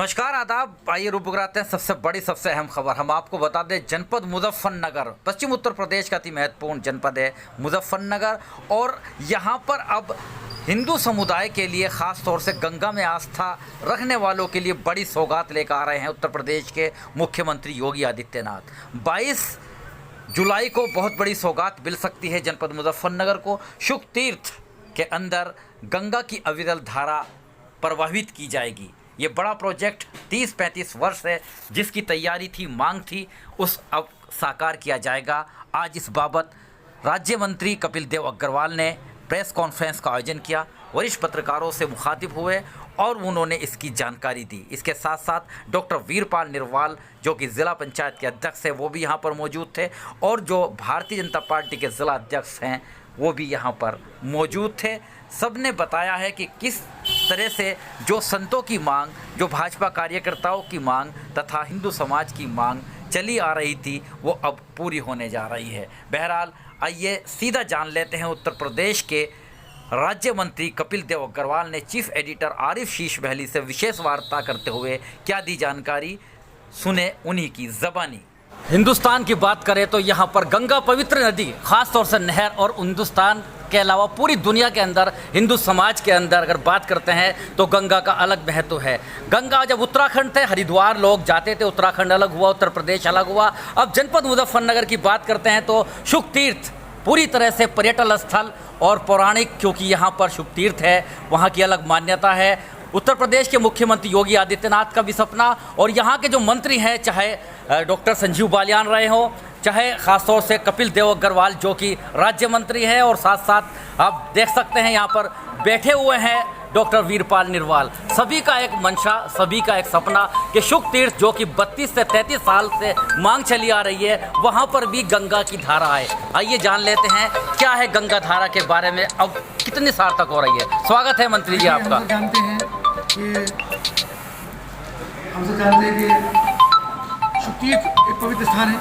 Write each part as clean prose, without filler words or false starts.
नमस्कार आदाब। आइए रूप कराते हैं सबसे बड़ी सबसे अहम खबर। हम आपको बता दें, जनपद मुजफ्फरनगर पश्चिम उत्तर प्रदेश का अति महत्वपूर्ण जनपद है मुजफ्फरनगर, और यहाँ पर अब हिंदू समुदाय के लिए ख़ास तौर से गंगा में आस्था रखने वालों के लिए बड़ी सौगात लेकर आ रहे हैं उत्तर प्रदेश के मुख्यमंत्री योगी आदित्यनाथ। 22 जुलाई को बहुत बड़ी सौगात मिल सकती है जनपद मुजफ्फरनगर को। शुक तीर्थ के अंदर गंगा की अविरल धारा प्रवाहित की जाएगी। ये बड़ा प्रोजेक्ट 30-35 वर्ष है जिसकी तैयारी थी, मांग थी, उस अब साकार किया जाएगा। आज इस बाबत राज्य मंत्री कपिल देव अग्रवाल ने प्रेस कॉन्फ्रेंस का आयोजन किया, वरिष्ठ पत्रकारों से मुखातिब हुए और उन्होंने इसकी जानकारी दी। इसके साथ साथ डॉक्टर वीरपाल निरवाल जो कि ज़िला पंचायत के अध्यक्ष हैं वो भी यहाँ पर मौजूद थे, और जो भारतीय जनता पार्टी के ज़िला अध्यक्ष हैं वो भी यहाँ पर मौजूद थे। सब ने बताया है कि किस तरह से जो संतों की मांग, जो भाजपा कार्यकर्ताओं की मांग तथा हिंदू समाज की मांग चली आ रही थी वो अब पूरी होने जा रही है। बहरहाल आइए सीधा जान लेते हैं उत्तर प्रदेश के राज्य मंत्री कपिल देव अग्रवाल ने चीफ एडिटर आरिफ शीश बहली से विशेष वार्ता करते हुए क्या दी जानकारी, सुने उन्हीं की ज़बानी। हिंदुस्तान की बात करें तो यहाँ पर गंगा पवित्र नदी, खास तौर से नहर, और हिंदुस्तान के अलावा पूरी दुनिया के अंदर हिंदू समाज के अंदर अगर बात करते हैं तो गंगा का अलग महत्व है। गंगा जब उत्तराखंड थे, हरिद्वार लोग जाते थे, उत्तराखंड अलग हुआ, उत्तर प्रदेश अलग हुआ। अब जनपद मुजफ्फरनगर की बात करते हैं तो शुक तीर्थ पूरी तरह से पर्यटन स्थल और पौराणिक, क्योंकि यहाँ पर शुक तीर्थ है, वहाँ की अलग मान्यता है। उत्तर प्रदेश के मुख्यमंत्री योगी आदित्यनाथ का भी सपना, और यहाँ के जो मंत्री हैं, चाहे डॉक्टर संजीव बालियान रहे हों, चाहे ख़ासतौर से कपिल देव अग्रवाल जो कि राज्य मंत्री हैं, और साथ साथ आप देख सकते हैं यहाँ पर बैठे हुए हैं डॉक्टर वीरपाल निरवाल। सभी का एक मंशा, सभी का एक सपना कि शुक तीर्थ जो कि 32 से 33 साल से मांग चली आ रही है, वहाँ पर भी गंगा की धारा आए। आइए जान लेते हैं क्या है गंगा धारा के बारे में, अब कितनी सार्थक हो रही है। स्वागत है मंत्री जी आपका। हम जानते हैं कि शुक तीर्थ एक पवित्र स्थान है।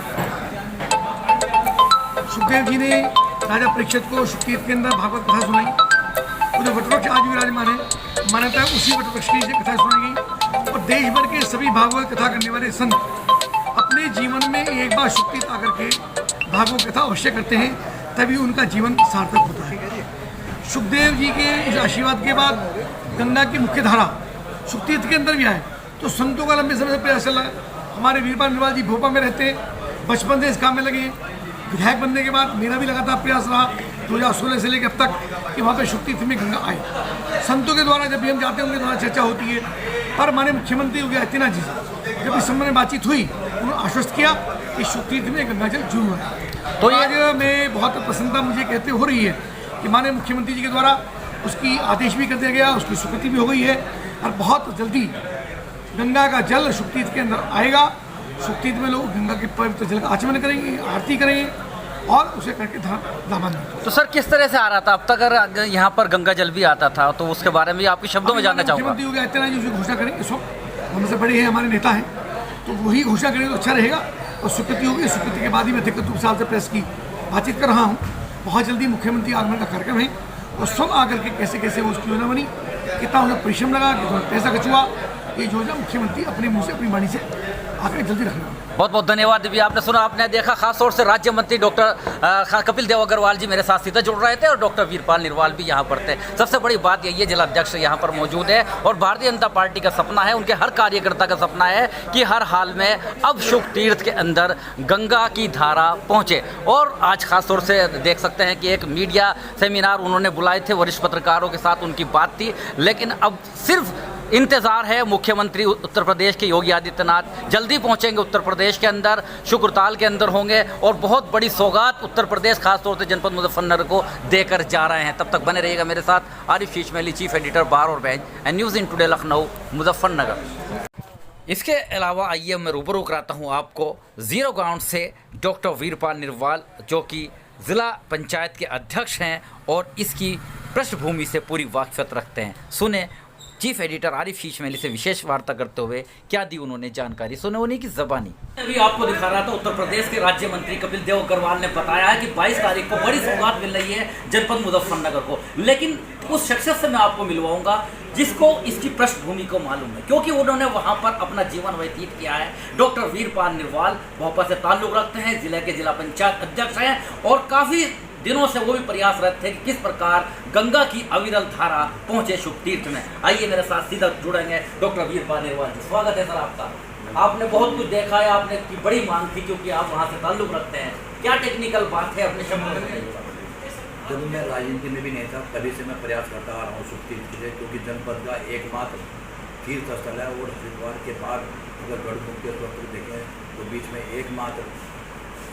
सुखदेव जी ने राजा परीक्षित को शुक तीर्थ के अंदर भागवत कथा सुनाई। वो जो वटवृक्ष आज भी विराजमान है, मान्यता है उसी वटवृक्ष की कथा सुनाई गई, और देश भर के सभी भागवत कथा करने वाले संत अपने जीवन में एक बार शुक तीर्थ आकर के भागवत कथा अवश्य करते हैं, तभी उनका जीवन सार्थक होता है। सुखदेव जी के इस आशीर्वाद के बाद गंगा की मुख्य धारा शुक तीर्थ के अंदर भी आए, तो संतों का लंबे समय से प्रयास चल रहा है। हमारे वीरपाल निरवाल जी भोपाल में रहते हैं, बचपन से इस काम में लगे। विधायक बनने के बाद मेरा भी लगातार प्रयास रहा 2016 से लेकर अब तक कि वहाँ पर शुक तीर्थ में गंगा आए। संतों के द्वारा जब भी हम जाते हैं उनके द्वारा चर्चा होती है, पर माननीय मुख्यमंत्री योगी आदित्यनाथ जी से जब इस संबंध में बातचीत हुई, उन्होंने आश्वस्त किया कि शुक तीर्थ में गंगा जल जरूर है। तो आज मैं बहुत प्रसन्नता मुझे कहते हो रही है कि माननीय मुख्यमंत्री जी के द्वारा उसकी आदेश भी कर दिया गया, उसकी स्वीकृति भी हो गई है, और बहुत जल्दी गंगा का जल शुक तीर्थ के अंदर आएगा। शुक तीर्थ में लोग गंगा के पवित्र जल का आचमन करेंगे, आरती करेंगे और उसे करके दामन। तो सर किस तरह से आ रहा था अब तक? अगर यहाँ पर गंगा जल भी आता था तो उसके बारे में आपके शब्दों में जानना चाहूँगा। मुख्यमंत्री योगी आदित्यनाथ जी उसे घोषणा करेंगे, इस वक्त हमसे बड़े हैं, हमारे नेता हैं, तो वही घोषणा करेंगे तो अच्छा रहेगा, और स्वीकृति होगी। स्वीकृति के बाद ही मैं अधिकतर 2 साल से प्रेस की बातचीत कर रहा हूँ। बहुत जल्दी मुख्यमंत्री आगमन का कार्यक्रम है, और सब आकर के कैसे कैसे वो उसकी योजना बनी, कितना उन्हें परिश्रम लगा, कितना पैसा खर्च हुआ, ये योजना मुख्यमंत्री अपने मुंह से, अपनी वाणी से आकर जल्दी रखना। बहुत बहुत धन्यवाद। भी आपने सुना, आपने देखा, खासतौर से राज्य मंत्री डॉक्टर कपिल देव अग्रवाल जी मेरे साथ सीधा जुड़ रहे थे, और डॉक्टर वीरपाल निरवाल भी यहाँ पर थे। सबसे बड़ी बात यही है, जिला अध्यक्ष यहाँ पर मौजूद है, और भारतीय जनता पार्टी का सपना है, उनके हर कार्यकर्ता का सपना है कि हर हाल में अब शुक तीर्थ के अंदर गंगा की धारा पहुँचे। और आज खासतौर से देख सकते हैं कि एक मीडिया सेमिनार उन्होंने बुलाए थे, वरिष्ठ पत्रकारों के साथ उनकी बात थी, लेकिन अब सिर्फ इंतज़ार है। मुख्यमंत्री उत्तर प्रदेश के योगी आदित्यनाथ जल्दी पहुंचेंगे उत्तर प्रदेश के अंदर, शुक्रताल के अंदर होंगे, और बहुत बड़ी सौगात उत्तर प्रदेश खासतौर से जनपद मुजफ्फरनगर को देकर जा रहे हैं। तब तक बने रहिएगा मेरे साथ। आरिफ शीश बहली, चीफ एडिटर बार और bench, and news in today Lucknow Muzaffarnagar. इसके अलावा आइए मैं रूबरू कराता हूँ आपको ज़ीरो ग्राउंड से डॉक्टर वीरपाल निरवाल जो कि ज़िला पंचायत के अध्यक्ष हैं और इसकी पृष्ठभूमि से पूरी वाकिफ़त रखते हैं। सुने चीफ एडिटर आरिफ शीश बहली से विशेष वार्ता करते हुए क्या दी उन्होंने जानकारी, सुने उन्हीं की ज़बानी। अभी आपको दिखा रहा था, उत्तर प्रदेश के राज्य मंत्री कपिल देव अग्रवाल ने बताया है कि 22 तारीख को बड़ी सौगात मिल रही है जनपद मुजफ्फरनगर को, लेकिन उस शख्सियत से मैं आपको मिलवाऊंगा जिसको इसकी पृष्ठभूमि को मालूम है, क्योंकि उन्होंने वहां पर अपना जीवन व्यतीत किया है। डॉक्टर वीरपाल निरवाल भोपाल से ताल्लुक रखते हैं, जिले के जिला पंचायत अध्यक्ष हैं और काफ़ी दिनों से वो भी प्रयासरत थे कि किस प्रकार गंगा की अविरल धारा पहुंचे शुभ तीर्थ में। आइए मेरे साथ सीधा जुड़ेंगे डॉक्टर वीरपाल निरवाल जी। स्वागत है सर आपका। आपने बहुत कुछ देखा है, आपने की बड़ी मांग थी क्योंकि आप वहाँ से ताल्लुक रखते हैं, क्या टेक्निकल बात है अपने शब्दों में बताइए। जब मैं राजनीति में भी नहीं था तभी से मैं प्रयास करता आ रहा हूँ शुभ तीर्थ के लिए, क्योंकि जनपद का एकमात्र तीर्थ स्थल है और हरिद्वार के बाद अगर गढ़मुक्तेश्वर को देखें तो बीच में एकमात्र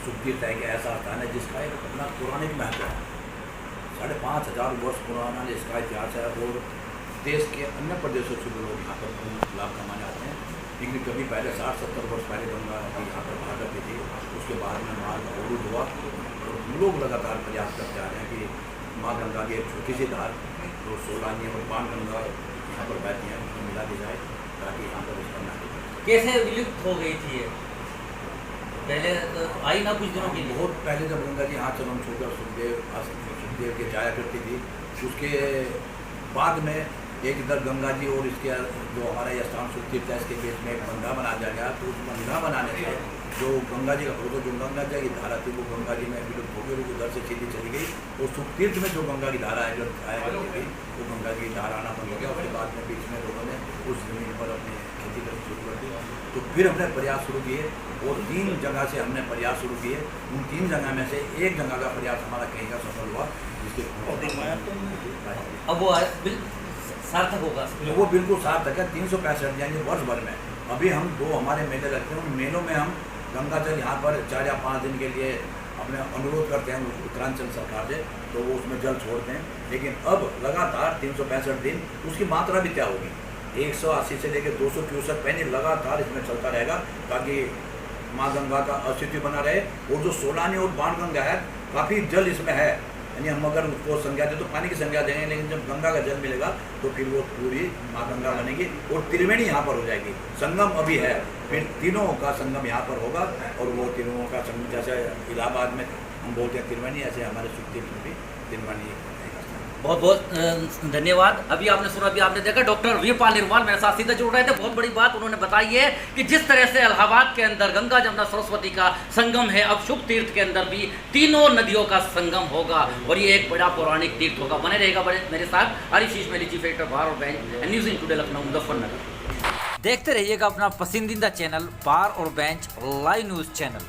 शुभ तीर्थ है कि ऐसा स्थान है जिसका एक अपना पौराणिक महत्व है। 5500 वर्ष पुराना इसका इतिहास है और देश के अन्य प्रदेशों से लोग यहाँ पर लाभ कमाने आते हैं। लेकिन कभी पहले 60-70 वर्ष पहले गंगा यहाँ पर बहा करती थी, उसके बाद में मार्ग अवरुद्ध हुआ और हम लोग लगातार प्रयास करते आ रहे हैं कि माँ गंगा की एक छोटी सी धार जो सोलानी और बाण गंगा यहाँ पर बहती हैं उसमें मिला दी जाए ताकि यहाँ पर उसका नाम कैसे विलुप्त हो गई थी ये? पहले तो आई ना कुछ दिनों की, बहुत पहले जब गंगा जी यहाँ चलन छोड़कर सुखदेव के जाया करती थी, उसके बाद में एक इधर गंगा जी और इसके जो हमारा ये स्थान शुभ तीर्थ है इसके बीच में एक बंधा बना दिया गया। तो उस बंधा बनाने से जो गंगा जी का फोटो जो गंगा जी की धारा थी वो गंगा जी में विलुप्त हो गई, उधर से सीधी चली गई और शुभ तीर्थ में जो गंगा की धारा है जो आया करती थी वो गंगा की धारा आना बंद हो गया। उसके बाद में बीच में लोगों ने उस जमीन पर अपनी खेती करनी शुरू कर दी। तो फिर हमने प्रयास शुरू किए और 3 जगह से हमने प्रयास शुरू किए। उन 3 जगह में से एक जगह का प्रयास हमारा कहीं का सफल हुआ जिसके अब वो सार्थक होगा, वो बिल्कुल सार्थक है। 365 यानी वर्ष भर में अभी हम 2 हमारे मेले लगते हैं, उन मेलों में हम गंगा जल यहाँ पर 4 या 5 दिन के लिए अपने अनुरोध करते हैं उत्तरांचल सरकार से, तो वो उसमें जल छोड़ते हैं। लेकिन अब लगातार 365 दिन उसकी मात्रा भी तय होगी, 180 से लेकर 200 क्यूसेक पैनी लगातार इसमें चलता रहेगा ताकि माँ गंगा का अस्तित्व बना रहे। और जो सोलानी और बाण गंगा है काफ़ी जल इसमें है, यानी हम अगर उसको संज्ञा दें तो पानी की संज्ञा देंगे, लेकिन जब गंगा का जल मिलेगा तो फिर वो पूरी माँ गंगा बनेगी और त्रिवेणी यहाँ पर हो जाएगी। संगम अभी है, फिर तीनों का संगम यहाँ पर होगा और वो तीनों का संगम जैसे इलाहाबाद में हम बोलते हैं त्रिवेणी, ऐसे हमारे शुभ तीर्थ में भी त्रिवेणी। बहुत बहुत धन्यवाद। अभी आपने सुना, अभी आपने देखा डॉक्टर वीरपाल निरवाल मेरे साथ सीधा जुड़ रहे थे। बहुत बड़ी बात उन्होंने बताई है कि जिस तरह से इलाहाबाद के अंदर गंगा जमुना सरस्वती का संगम है, अब शुभ तीर्थ के अंदर भी तीनों नदियों का संगम होगा और ये एक बड़ा पौराणिक तीर्थ होगा। बने रहेगा मेरे साथ आरिफ शीश मेली, चीफ एडिटर बार और bench, news in today Lucknow Muzaffarnagar. देखते रहिएगा अपना पसंदीदा चैनल बार और बेंच लाइव न्यूज़ चैनल।